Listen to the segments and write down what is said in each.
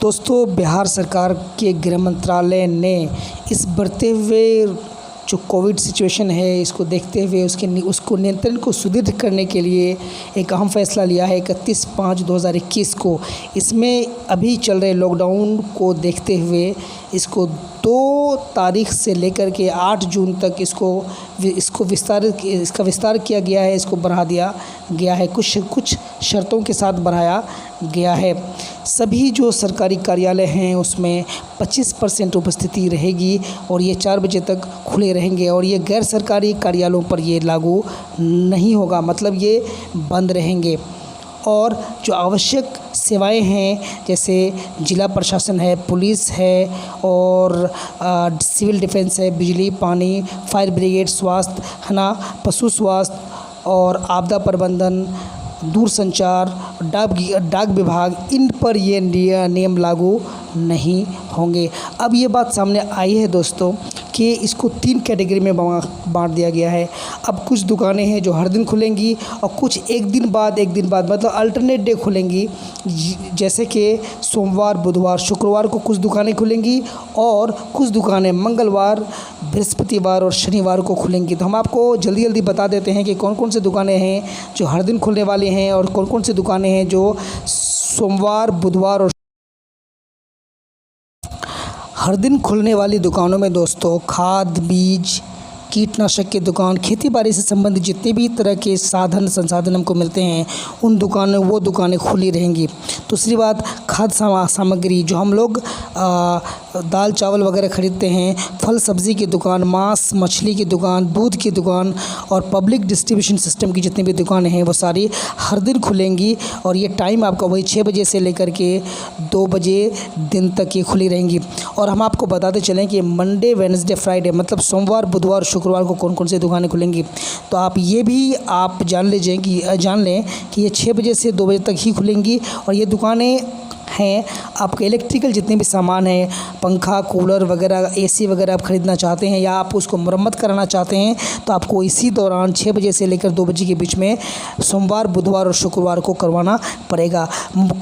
दोस्तों, बिहार सरकार के गृह मंत्रालय ने इस बढ़ते हुए जो कोविड सिचुएशन है, इसको देखते हुए उसको नियंत्रण को सुदृढ़ करने के लिए एक अहम फ़ैसला लिया है 31/5/2021 को। इसमें अभी चल रहे लॉकडाउन को देखते हुए इसको 2 तारीख से लेकर के 8 जून तक इसका विस्तार किया गया है, इसको बढ़ा दिया गया है। कुछ शर्तों के साथ बढ़ाया गया है। सभी जो सरकारी कार्यालय हैं उसमें 25% उपस्थिति रहेगी और ये 4 बजे तक खुले रहेंगे और ये गैर सरकारी कार्यालयों पर ये लागू नहीं होगा, मतलब ये बंद रहेंगे। और जो आवश्यक सेवाएं हैं, जैसे जिला प्रशासन है, पुलिस है और सिविल डिफेंस है, बिजली, पानी, फायर ब्रिगेड, स्वास्थ्य है ना, पशु स्वास्थ्य और आपदा प्रबंधन, दूरसंचार, डाक विभाग, इन पर ये नियम लागू नहीं होंगे। अब ये बात सामने आई है दोस्तों कि इसको 3 कैटेगरी में बांट दिया गया है। अब कुछ दुकानें हैं जो हर दिन खुलेंगी और कुछ एक दिन बाद मतलब अल्टरनेट डे खुलेंगी। जैसे कि सोमवार, बुधवार, शुक्रवार को कुछ दुकानें खुलेंगी और कुछ दुकानें मंगलवार, बृहस्पतिवार और शनिवार को खुलेंगी। तो हम आपको जल्दी बता देते हैं कि कौन सी दुकानें हैं जो हर दिन खुलने वाली हैं और कौन सी दुकानें हैं जो सोमवार, बुधवार और हर दिन खुलने वाली दुकानों में दोस्तों खाद, बीज, कीटनाशक की दुकान, खेती बाड़ी से संबंधित जितने भी तरह के संसाधन हमको मिलते हैं वो दुकानें खुली रहेंगी। दूसरी बात, खाद्य सामग्री जो हम लोग दाल चावल वगैरह ख़रीदते हैं, फल सब्ज़ी की दुकान, मांस मछली की दुकान, दूध की दुकान और पब्लिक डिस्ट्रीब्यूशन सिस्टम की जितनी भी दुकानें हैं वो सारी हर दिन खुलेंगी और ये टाइम आपका वही 6 बजे से लेकर के 2 बजे दिन तक ये खुली रहेंगी। और हम आपको बताते चलें कि मंडे, वेडनेसडे, फ्राइडे मतलब सोमवार, बुधवार, शुक्रवार को कौन सी दुकानें खुलेंगी। तो आप ये भी जान लें कि ये 6 बजे से 2 बजे तक ही खुलेंगी और ये दुकानें हैं आपके इलेक्ट्रिकल जितने भी सामान हैं, पंखा, कूलर वगैरह, एसी वगैरह आप ख़रीदना चाहते हैं या आप उसको मरम्मत कराना चाहते हैं तो आपको इसी दौरान 6 बजे से लेकर 2 बजे के बीच में सोमवार, बुधवार और शुक्रवार को करवाना पड़ेगा।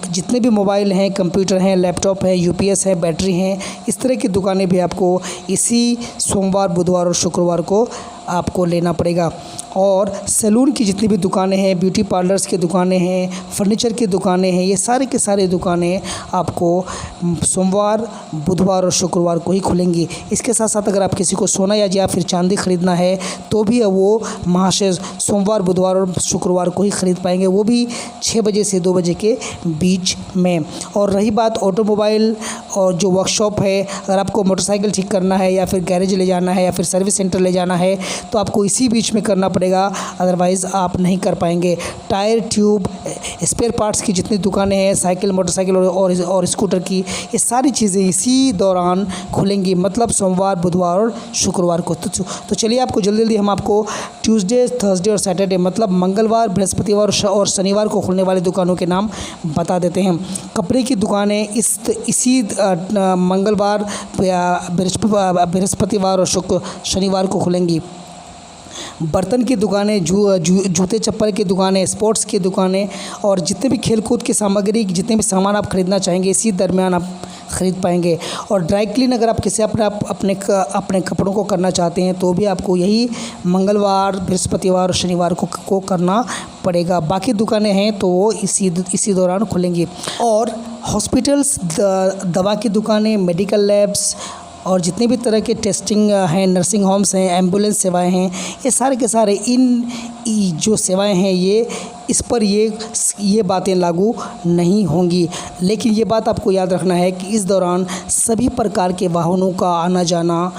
जितने भी मोबाइल हैं, कंप्यूटर हैं, लैपटॉप है, यूपीएस है, बैटरी हैं, इस तरह की दुकानें भी आपको इसी सोमवार, बुधवार और शुक्रवार को आपको लेना पड़ेगा। और सैलून की जितनी भी दुकानें हैं, ब्यूटी पार्लर्स की दुकानें हैं, फर्नीचर की दुकानें हैं, ये सारे के सारे दुकानें आपको सोमवार, बुधवार और शुक्रवार को ही खुलेंगी। इसके साथ साथ अगर आप किसी को सोना या फिर चांदी ख़रीदना है तो भी वो महाशय सोमवार, बुधवार और शुक्रवार को ही ख़रीद पाएंगे, वो भी 6 बजे से 2 बजे के बीच में। और रही बात ऑटोमोबाइल और जो वर्कशॉप है, अगर आपको मोटरसाइकिल ठीक करना है या फिर गैरेज ले जाना है या फिर सर्विस सेंटर ले जाना है तो आपको इसी बीच में करना पड़ेगा, अदरवाइज़ आप नहीं कर पाएंगे। टायर, ट्यूब, स्पेयर पार्ट्स की जितनी दुकानें हैं, साइकिल, मोटरसाइकिल और स्कूटर की, ये सारी चीज़ें इसी दौरान खुलेंगी, मतलब सोमवार, बुधवार और शुक्रवार को। तो चलिए आपको जल्दी हम आपको ट्यूसडे, थर्सडे और सैटरडे मतलब मंगलवार, बृहस्पतिवार और शनिवार को खुलने वाली दुकानों के नाम बता देते हैं। कपड़े की दुकानें इसी मंगलवार, बृहस्पतिवार और शनिवार को खुलेंगी। बर्तन की दुकानें, जूते चप्पल की दुकानें, स्पोर्ट्स की दुकानें और जितने भी खेलकूद की सामग्री, जितने भी सामान आप ख़रीदना चाहेंगे इसी दरमियान आप ख़रीद पाएंगे। और ड्राई क्लीन अगर आप किसी अपने कपड़ों को करना चाहते हैं तो भी आपको यही मंगलवार, बृहस्पतिवार और शनिवार को करना पड़ेगा। बाकी दुकानें हैं तो वो इसी दौरान खुलेंगी। और हॉस्पिटल्स, दवा की दुकानें, मेडिकल लैब्स और जितने भी तरह के टेस्टिंग हैं, नर्सिंग होम्स हैं, एम्बुलेंस सेवाएं हैं, ये सारे के सारे जो सेवाएं हैं इस पर ये बातें लागू नहीं होंगी। लेकिन ये बात आपको याद रखना है कि इस दौरान सभी प्रकार के वाहनों का आना जाना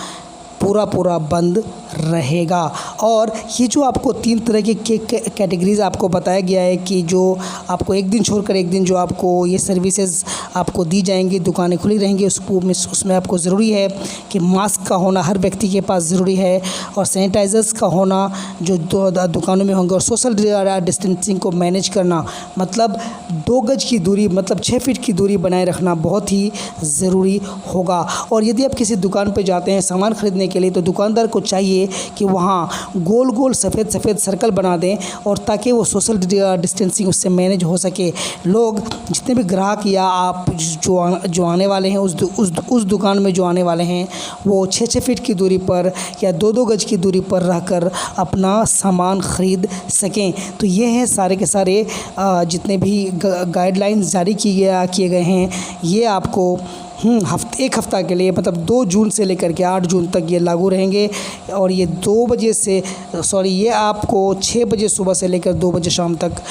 पूरा बंद रहेगा। और ये जो आपको 3 तरह की कैटेगरीज़ आपको बताया गया है कि जो आपको एक दिन छोड़कर एक दिन जो आपको ये सर्विसेज आपको दी जाएंगी, दुकानें खुली रहेंगी, उसमें आपको ज़रूरी है कि मास्क का होना हर व्यक्ति के पास ज़रूरी है और सैनिटाइज़र्स का होना जो दुकानों में होंगे और सोशल डिस्टेंसिंग को मैनेज करना, मतलब 2 गज की दूरी मतलब 6 फीट की दूरी बनाए रखना बहुत ही ज़रूरी होगा। और यदि आप किसी दुकान पर जाते हैं सामान ख़रीदने के लिए तो दुकानदार को चाहिए चाहिए कि वहाँ गोल गोल सफ़ेद सफ़ेद सर्कल बना दें, और ताकि वो सोशल डिस्टेंसिंग उससे मैनेज हो सके। लोग जितने भी ग्राहक या आप जो आने वाले हैं उस दुकान में जो आने वाले हैं, वो 6-6 फीट की दूरी पर या 2-2 गज की दूरी पर रहकर अपना सामान ख़रीद सकें। तो ये हैं सारे के सारे जितने भी गाइडलाइंस जारी किए गए हैं, ये आपको एक हफ़्ता के लिए, मतलब 2 जून से लेकर के 8 जून तक ये लागू रहेंगे। और ये 2 बजे से ये आपको 6 बजे सुबह से लेकर 2 बजे शाम तक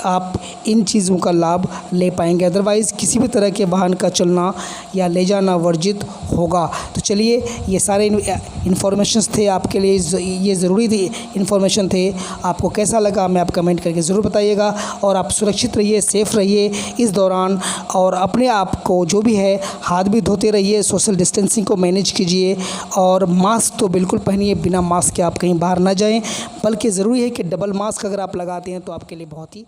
आप इन चीज़ों का लाभ ले पाएंगे। अदरवाइज़ किसी भी तरह के वाहन का चलना या ले जाना वर्जित होगा। तो चलिए, ये सारे इन्फॉर्मेशंस थे आपके लिए, ये ज़रूरी थी इन्फॉर्मेशन थे। आपको कैसा लगा हमें आप कमेंट करके ज़रूर बताइएगा। और आप सुरक्षित रहिए, सेफ़ रहिए इस दौरान, और अपने आप को जो भी है हाथ भी धोते रहिए, सोशल डिस्टेंसिंग को मैनेज कीजिए, और मास्क तो बिल्कुल पहनिए। बिना मास्क के आप कहीं बाहर ना जाएं, बल्कि ज़रूरी है कि डबल मास्क अगर आप लगाते हैं तो आपके लिए बहुत ही